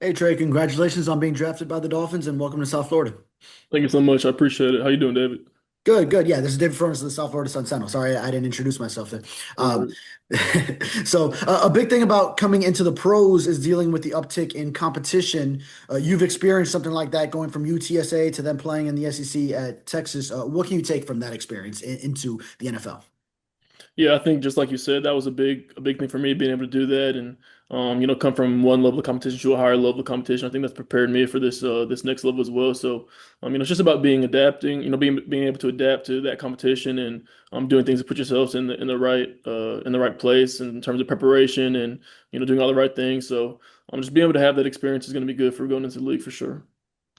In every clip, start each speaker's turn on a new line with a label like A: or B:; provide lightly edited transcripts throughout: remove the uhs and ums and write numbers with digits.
A: Hey Trey, congratulations on being drafted by the Dolphins and welcome to South Florida.
B: Thank you so much. I appreciate it. How you doing, David?
A: Good, good. Yeah, this is David Furness of the South Florida Sun Sentinel. Sorry, I didn't introduce myself there.
B: No
A: Um,
B: worries.
A: a big thing about coming into the pros is dealing with the uptick in competition. You've experienced something like that going from UTSA to then playing in the SEC at Texas. What can you take from that experience into the NFL?
B: Yeah, I think just like you said, that was a big thing for me being able to do that and come from one level of competition to a higher level of competition. I think that's prepared me for this next level as well. So, it's just about being adapting, being able to adapt to that competition and doing things to put yourselves in the right place in terms of preparation and doing all the right things. So, just being able to have that experience is going to be good for going into the league for sure.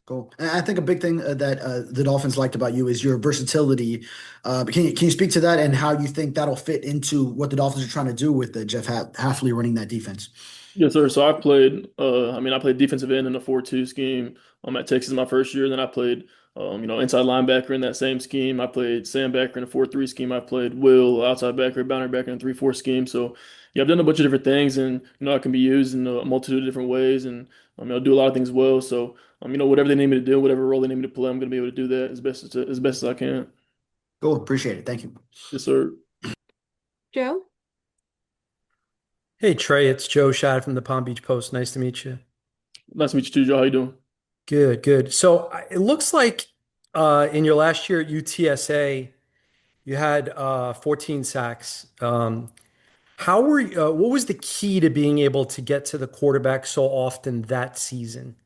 A: Cool. And I think a big thing that the Dolphins liked about you is your versatility. Can you speak to that and how you think that'll fit into what the Dolphins are trying to do with Jeff Hafley running that defense?
B: Yes, sir. So I played defensive end in a 4-2 scheme at Texas my first year. Then I played, inside linebacker in that same scheme. I played sandbacker in a 4-3 scheme. I played will, outside backer, boundary backer in a 3-4 scheme. So, yeah, I've done a bunch of different things and, I can be used in a multitude of different ways and, I'll do a lot of things well. So, whatever they need me to do, whatever role they need me to play, I'm going to be able to do that as best as I can.
A: Cool. Appreciate it. Thank you.
B: Yes, sir.
C: Joe?
D: Hey Trey, it's Joe Shad from the Palm Beach Post. Nice to meet you.
B: Nice to meet you too, Joe. How you doing?
D: Good, good. So it looks like in your last year at UTSA, you had 14 sacks. What was the key to being able to get to the quarterback so often that season?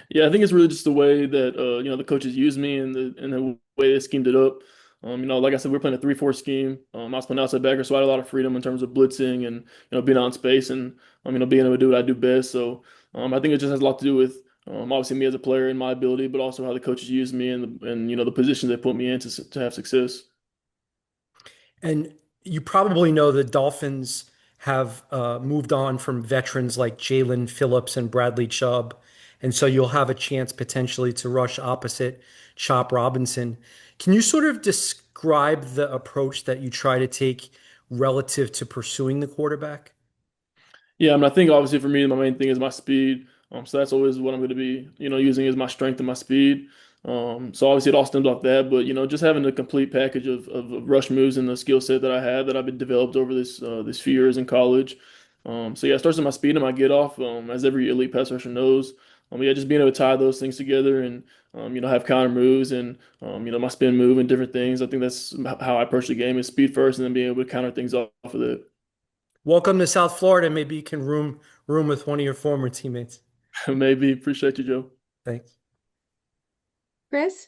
B: Yeah, I think it's really just the way that the coaches use me and the way they schemed it up. Like I said, we're playing a 3-4 scheme. I was playing outside backer, so I had a lot of freedom in terms of blitzing and being out in space and being able to do what I do best. So I think it just has a lot to do with obviously me as a player and my ability, but also how the coaches use me and the positions they put me in to have success.
D: And you probably know the Dolphins have moved on from veterans like Jalen Phillips and Bradley Chubb. And so you'll have a chance potentially to rush opposite Chop Robinson. Can you sort of describe the approach that you try to take relative to pursuing the quarterback?
B: Yeah, I think obviously for me, my main thing is my speed. So that's always what I'm going to be, using as my strength and my speed. So obviously it all stems off that, but just having a complete package of rush moves and the skill set that I have that I've been developed over this few years in college. So yeah, it starts with my speed and my get off, as every elite pass rusher knows. Yeah, just being able to tie those things together and have counter moves and my spin move and different things. I think that's how I approach the game is speed first and then being able to counter things off of it.
D: Welcome to South Florida. Maybe you can room with one of your former teammates.
B: Maybe appreciate you, Joe.
D: Thanks.
C: Chris?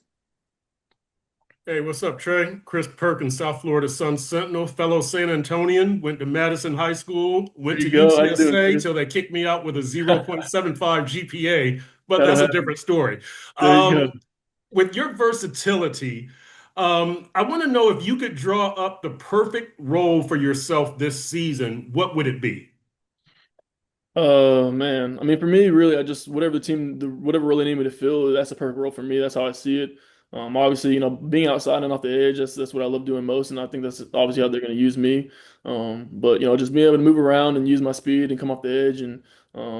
E: Hey, what's up, Trey? Chris Perkins, South Florida Sun Sentinel, fellow San Antonian, went to Madison High School,
B: There
E: went to
B: you go. How you doing,
E: UTSA
B: Chris?
E: till they kicked me out with a 0.75 GPA, but
B: That'll
E: that's a
B: happen.
E: different story.
B: There you
E: Um,
B: go.
E: with your versatility, I want to know if you could draw up the perfect role for yourself this season, what would it be?
B: Oh man. For me, really, I just whatever role they need me to fill, that's a perfect role for me. That's how I see it. Obviously, being outside and off the edge, that's what I love doing most, and I think that's obviously how they're going to use me. But just being able to move around and use my speed and come off the edge, and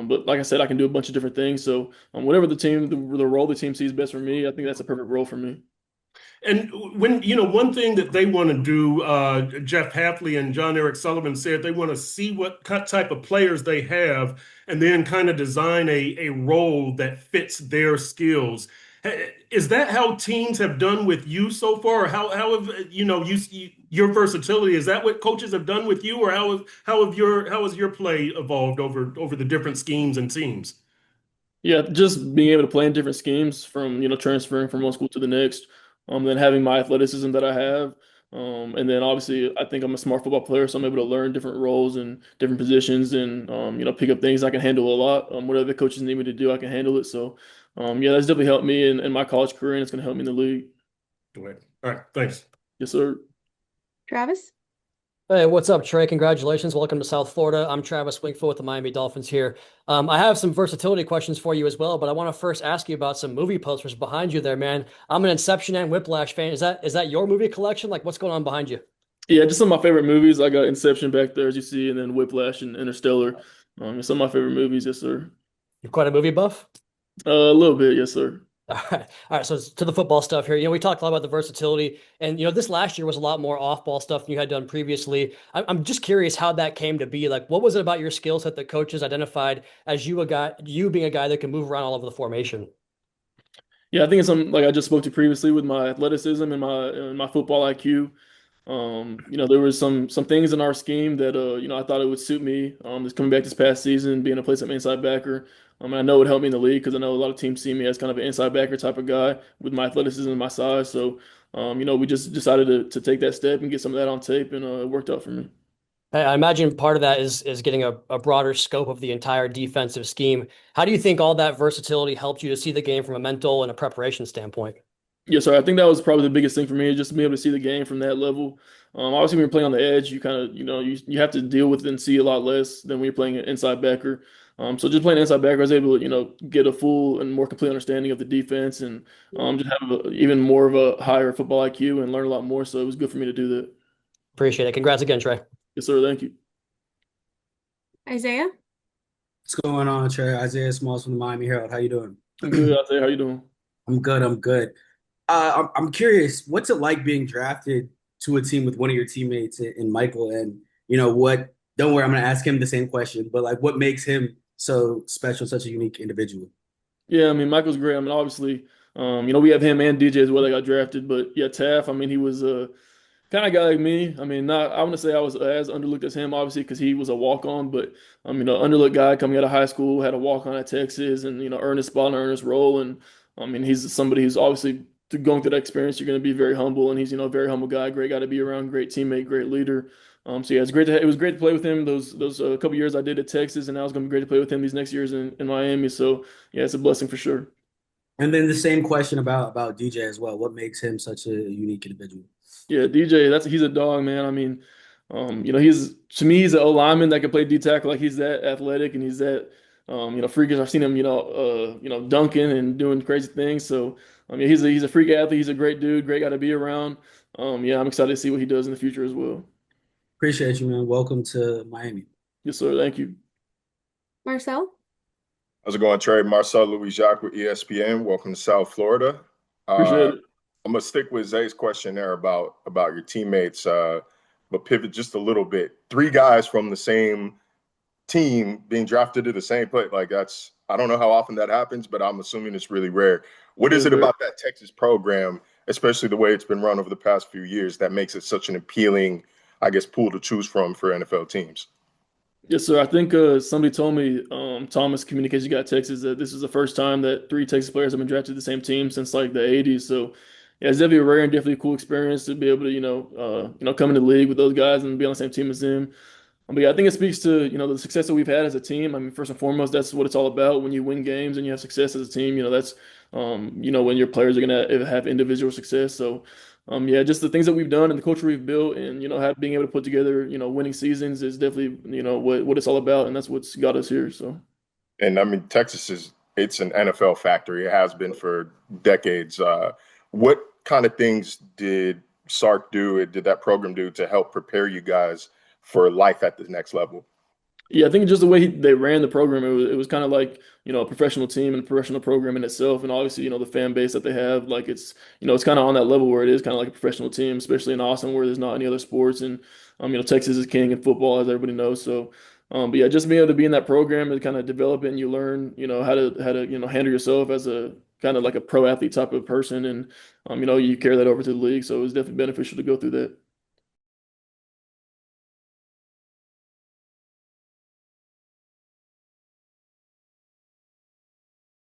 B: but like I said, I can do a bunch of different things. So whatever the role the team sees best for me, I think that's a perfect role for me.
E: And when, one thing that they want to do, Jeff Hafley and John Eric Sullivan said they want to see what type of players they have and then kind of design a role that fits their skills. Is that how teams have done with you so far? Or how have, your versatility, is that what coaches have done with you? Or how has your play evolved over the different schemes and teams?
B: Yeah, just being able to play in different schemes from, transferring from one school to the next, then having my athleticism that I have. And then obviously I think I'm a smart football player, so I'm able to learn different roles and different positions and pick up things I can handle a lot. Whatever the coaches need me to do, I can handle it. So yeah, that's definitely helped me in my college career and it's gonna help me in the league.
E: Go ahead. All right, thanks.
B: Yes, sir.
C: Travis?
F: Hey, what's up, Trey? Congratulations. Welcome to South Florida. I'm Travis Wingfield with the Miami Dolphins here. I have some versatility questions for you as well, but I want to first ask you about some movie posters behind you there, man. I'm an Inception and Whiplash fan. Is that your movie collection? Like, what's going on behind you?
B: Yeah, just some of my favorite movies. I got Inception back there, as you see, and then Whiplash and Interstellar. Some of my favorite movies, yes, sir.
F: You're quite a movie buff.
B: A little bit, yes, sir.
F: All right. All right. So to the football stuff here, we talked a lot about the versatility, and this last year was a lot more off-ball stuff than you had done previously. I'm just curious how that came to be. Like, what was it about your skill set that coaches identified as you being a guy that can move around all over the formation?
B: Yeah, I think it's something like I just spoke to previously with my athleticism and my football IQ. There was some things in our scheme that I thought it would suit me. Just coming back this past season, being a place at inside backer. And I know it helped me in the league because I know a lot of teams see me as kind of an inside backer type of guy with my athleticism and my size. So, we just decided to take that step and get some of that on tape, and it worked out for me.
F: I imagine part of that is getting a broader scope of the entire defensive scheme. How do you think all that versatility helped you to see the game from a mental and a preparation standpoint?
B: Yes, sir. I think that was probably the biggest thing for me, just to be able to see the game from that level. Obviously, when you're playing on the edge, you kind of, you have to deal with it and see a lot less than when you're playing an inside backer. So just playing inside backer, I was able to, get a full and more complete understanding of the defense and just have even more of a higher football IQ and learn a lot more. So it was good for me to do that.
F: Appreciate it. Congrats again, Trey.
B: Yes, sir. Thank you.
C: Isaiah?
G: What's going on, Trey? Isaiah Smalls from the Miami Herald. How you doing?
B: I'm good out there. How you doing?
G: I'm good. I'm good. I'm curious, what's it like being drafted to a team with one of your teammates in Michael? And what? Don't worry, I'm going to ask him the same question. But like, what makes him so special, such a unique individual?
B: Yeah, I mean, Michael's great. I mean, obviously, we have him and DJ as well that got drafted. But yeah, Taff, I mean, he was kind of guy like me. I mean, not I want to say I was as underlooked as him, obviously, because he was a walk-on, but underlooked guy coming out of high school, had a walk-on at Texas, and earned his spot and earned his role. And I mean, he's somebody who's obviously going through that experience. You're going to be very humble, and he's a very humble guy, great guy to be around, great teammate, great leader. So yeah, it was great to play with him those couple years I did at Texas, and now it's going to be great to play with him these next years in Miami. So yeah, it's a blessing for sure.
G: And then the same question about DJ as well. What makes him such a unique individual?
B: Yeah, DJ, he's a dog, man. I mean, he's to me he's an O lineman that can play D tackle. Like he's that athletic and he's that freakish. I've seen him, dunking and doing crazy things. So yeah, he's a freak athlete. He's a great dude, great guy to be around. Yeah, I'm excited to see what he does in the future as well.
G: Appreciate you, man. Welcome to Miami.
B: Yes, sir. Thank you.
C: Marcel?
H: How's it going, Trey? Marcel Louis Jacques with ESPN. Welcome to South Florida.
B: Appreciate it.
H: I'm gonna stick with Zay's question there about your teammates, but pivot just a little bit. Three guys from the same team being drafted to the same place, like I don't know how often that happens, but I'm assuming it's really rare. What is it about that Texas program, especially the way it's been run over the past few years, that makes it such an appealing, I guess, pool to choose from for NFL teams?
B: Yes, sir. I think somebody told me, Thomas, communication guy at Texas, that this is the first time that three Texas players have been drafted to the same team since like the '80s. So, yeah, it's definitely a rare and definitely a cool experience to be able to, come into the league with those guys and be on the same team as them. But yeah, I think it speaks to, the success that we've had as a team. I mean, first and foremost, that's what it's all about. When you win games and you have success as a team, that's, when your players are going to have individual success. So, yeah, just the things that we've done and the culture we've built and, being able to put together, winning seasons is definitely, what it's all about. And that's what's got us here. So,
H: And I mean, it's an NFL factory. It has been for decades. What kind of things did Sark do? Did that program do to help prepare you guys for life at the next level?
B: yeah, I think just the way they ran the program, it was kind of like, a professional team and a professional program in itself. And obviously, the fan base that they have, like it's kind of on that level where it is kind of like a professional team, especially in Austin where there's not any other sports. And, Texas is king in football, as everybody knows. So, but yeah, just being able to be in that program and kind of develop it and you learn, how to, handle yourself as a kind of like a pro athlete type of person. And, you carry that over to the league. So it was definitely beneficial to go through that.